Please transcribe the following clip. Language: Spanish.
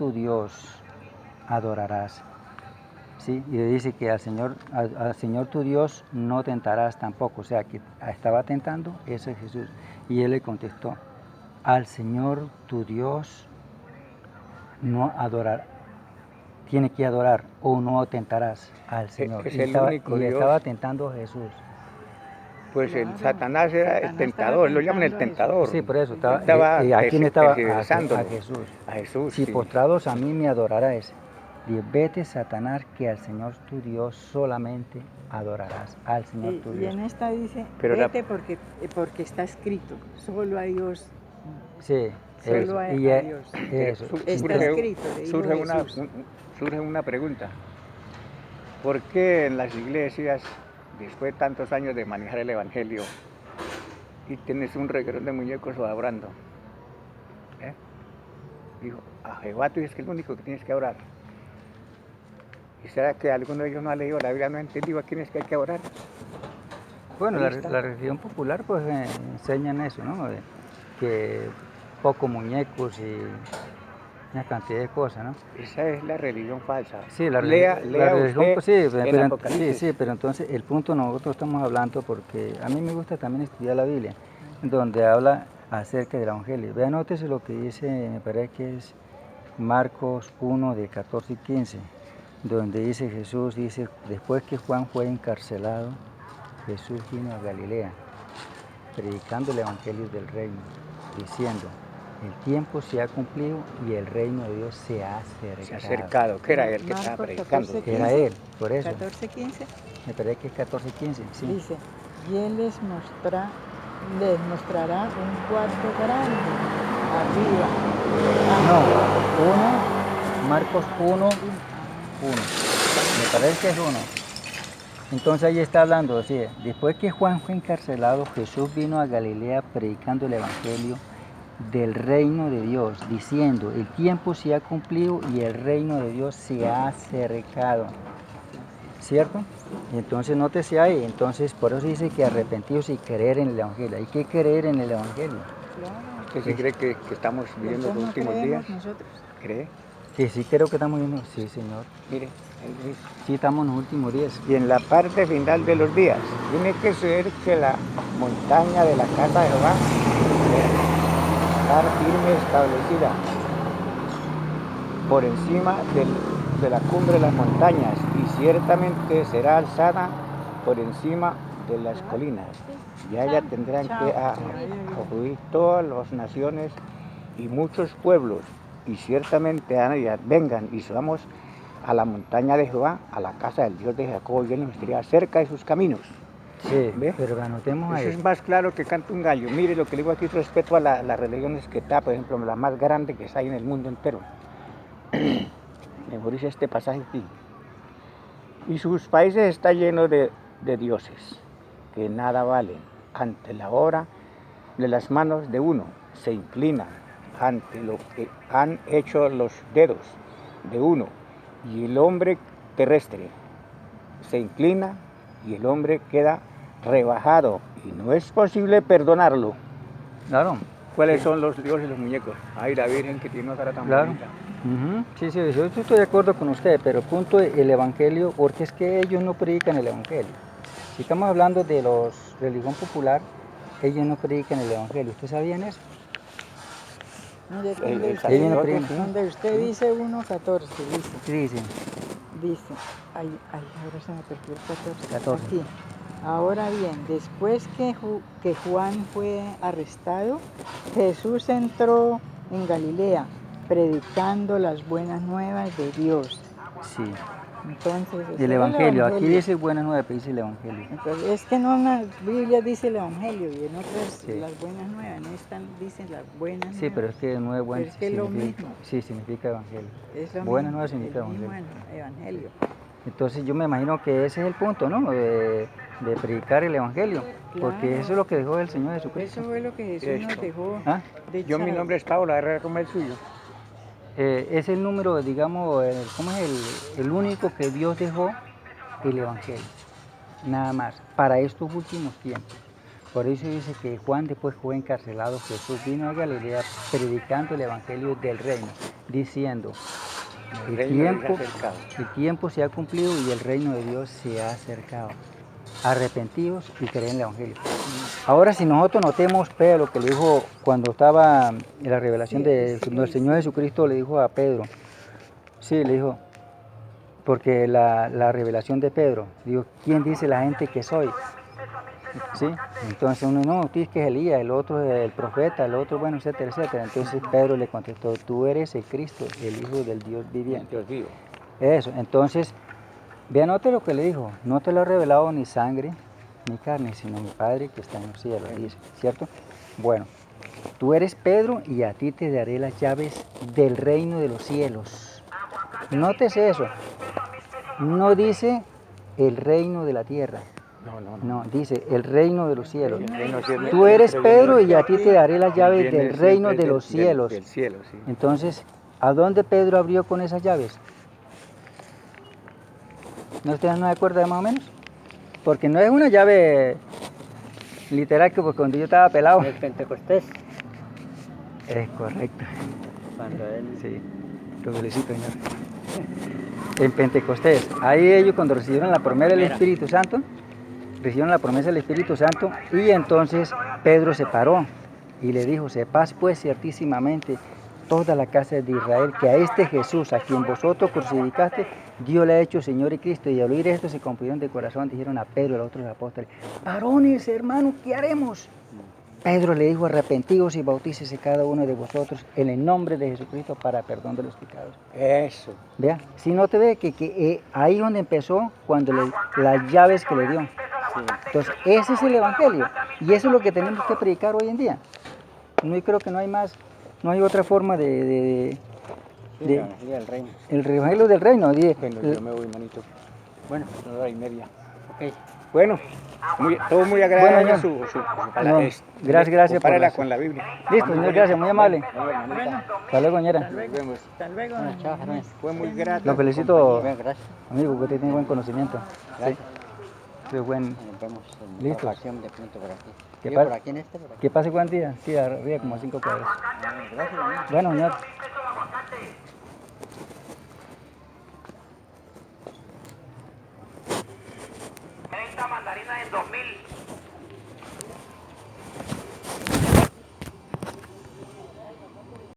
tu Dios adorarás. Sí, y dice que al Señor tu Dios no tentarás tampoco. O sea, que estaba tentando, ese es Jesús. Y él le contestó, al Señor tu Dios no adorar, tiene que adorar o no tentarás al Señor. Es el único Dios. Estaba tentando a Jesús. Pues el Satanás era el tentador, lo llaman el tentador. Sí, por eso. ¿A quién estaba? tergiversándolo? A Jesús. A Jesús, Si sí. postrados a mí me adorarás, vete, Satanás, que al Señor tu Dios solamente adorarás. Al Señor tu Dios. Y en esta dice, Pero vete porque está escrito, solo a Dios. Sí, Solo a Dios. Eso. Está escrito, le dijo surge una pregunta. ¿Por qué en las iglesias, después de tantos años de manejar el evangelio, y tienes un reguerón de muñecos adorando? Dijo, a Jehová tú dices que es el único que tienes que orar. ¿Y será que alguno de ellos no ha leído la Biblia, no ha entendido a quién es que hay que orar? Bueno, la religión popular pues enseñan eso, ¿no? Que pocos muñecos y una cantidad de cosas, ¿no? Esa es la religión falsa. Sí, la religión, pues, sí, pero entonces el punto nosotros estamos hablando, porque a mí me gusta también estudiar la Biblia, donde habla acerca del Evangelio. Vean, nótese lo que dice, me parece que es Marcos 1, de 14 y 15, donde dice Jesús, dice, después que Juan fue encarcelado, Jesús vino a Galilea, predicando el Evangelio del reino, diciendo, el tiempo se ha cumplido y el reino de Dios se ha acercado. Se ha acercado, que era él que estaba predicando. Era él, por eso. 14:15. Me parece que es 14:15, sí. Dice, y él les mostrará un cuarto grande arriba. No, Marcos 1. Me parece que es 1. Entonces ahí está hablando, así, después que Juan fue encarcelado, Jesús vino a Galilea predicando el Evangelio del reino de Dios, diciendo, el tiempo se ha cumplido y el reino de Dios se ha acercado. ¿Cierto? Y entonces nótese ahí, entonces por eso dice que arrepentidos y creer en el Evangelio. Hay que creer en el Evangelio. Claro. ¿Usted sí cree que estamos viviendo los últimos días? Nosotros. ¿Cree? Que sí creo que estamos viviendo, sí, Señor. Mire, él dice. Sí, estamos en los últimos días. Y en la parte final de los días, tiene que ser que la montaña de la casa de Jehová estar firme, establecida por encima de la cumbre de las montañas, y ciertamente será alzada por encima de las colinas. Y allá tendrán que acudir todas las naciones y muchos pueblos, y ciertamente vengan y subamos a la montaña de Jehová, a la casa del Dios de Jacob, y él nos estaría cerca de sus caminos. Sí, ¿Ve? pero anotemos ahí. Eso es más claro que canta un gallo. Mire lo que le digo aquí respecto a las religiones que está, por ejemplo, la más grande que está en el mundo entero. Memorice este pasaje aquí. Y sus países están llenos de dioses, que nada valen. Ante la obra de las manos de uno, se inclinan ante lo que han hecho los dedos de uno. Y el hombre terrestre se inclina y el hombre queda rebajado y no es posible perdonarlo. Claro. ¿Cuáles son los dioses y los muñecos? Ay, la Virgen que tiene una cara tan bonita. Sí, yo estoy de acuerdo con usted, pero el punto es el Evangelio, porque es que ellos no predican el Evangelio. Si estamos hablando de los religión popular, ellos no predican el Evangelio. ¿Usted sabían eso? Donde usted dice 1:14, dice. Dice, ahora se me perdió el 14. Aquí. Ahora bien, después que Juan fue arrestado, Jesús entró en Galilea, predicando las buenas nuevas de Dios. Sí. Entonces, el Evangelio, aquí dice buenas nuevas, pero dice el Evangelio. Entonces, es que no en la Biblia dice el Evangelio y en otras las buenas nuevas, en esta dicen las buenas nuevas. Sí, pero es que no es bueno. Es que es lo mismo. Sí, significa Evangelio. Es lo buenas mismo, nuevas significa Evangelio. Evangelio. Entonces yo me imagino que ese es el punto, ¿no? De predicar el Evangelio, porque eso es lo que dejó el Señor Jesucristo. Eso fue lo que Jesús nos dejó. Yo, mi nombre es Paula Herrera, ¿cómo es el suyo? Es el número, digamos, ¿cómo es el único que Dios dejó? El Evangelio, nada más, para estos últimos tiempos. Por eso dice que Juan, después fue encarcelado, Jesús vino a Galilea predicando el Evangelio del reino. diciendo, El reino se ha acercado. el tiempo se ha cumplido y el reino de Dios se ha acercado. Arrepentidos y creen en el Evangelio. Ahora, si nosotros notemos Pedro, lo que le dijo cuando estaba en la revelación de nuestro Señor Jesucristo, le dijo a Pedro, sí, le dijo, porque la revelación de Pedro, dijo, ¿quién dice la gente que soy? ¿Sí? Entonces uno, no, tú dices que es Elías, el otro es el profeta, el otro, bueno, etcétera, etcétera. Entonces Pedro le contestó, tú eres el Cristo, el Hijo del Dios viviente. Dios vivo. Eso, entonces, vean, note lo que le dijo, no te lo ha revelado ni sangre ni carne, sino mi Padre que está en los cielos, dice, ¿cierto? Bueno, tú eres Pedro y a ti te daré las llaves del reino de los cielos. Nótese eso, no dice el reino de la tierra. No, dice el reino de los cielos. Tú eres Pedro y a ti te daré las llaves del reino de los cielos. Del cielo, sí. Entonces, ¿a dónde Pedro abrió con esas llaves? ¿No ustedes no se acuerdan más o menos? Porque no es una llave literal que pues, cuando yo estaba pelado. El Pentecostés. Es correcto. Cuando él... Sí, lo felicito, señor. En Pentecostés, ahí ellos cuando recibieron la promesa del Espíritu Santo, recibieron la promesa del Espíritu Santo y entonces Pedro se paró y le dijo, sepas pues ciertísimamente toda la casa de Israel que a este Jesús, a quien vosotros crucificaste, Dios le ha hecho Señor y Cristo. Y al oír esto se confundieron de corazón, dijeron a Pedro y a los otros apóstoles, varones, hermanos, ¿qué haremos? Pedro le dijo, arrepentidos y bautícese cada uno de vosotros en el nombre de Jesucristo para perdón de los pecados. Eso. Vea, si no te ve que ahí donde empezó, cuando las llaves que le dio. Entonces, ese es el Evangelio. Y eso es lo que tenemos que predicar hoy en día. No, yo creo que no hay más, no hay otra forma de el Evangelio del Reino. el Evangelio del Reino. Bueno, yo me voy, manito. Bueno, 1:30. ok. Bueno, todo muy agradable Bueno, su no, palabra. gracias por Compárala eso. con la Biblia. Listo, señor, gracias, muy amable. Bueno, Hasta luego, señora. Nos vemos. Hasta luego. bueno, chao, varones. Fue muy grato. Lo felicito, Bueno, gracias. amigo, que usted tiene buen conocimiento. Gracias. Sí, buen. Nos vemos en Listo. otra ocasión de pronto por aquí. ¿Qué Yo pasa? por aquí en este, por aquí. Que pase buen día. Sí, arriba como 5 cuadras. Gracias, amigo. Bueno, señor. Esta mandarina en 2000.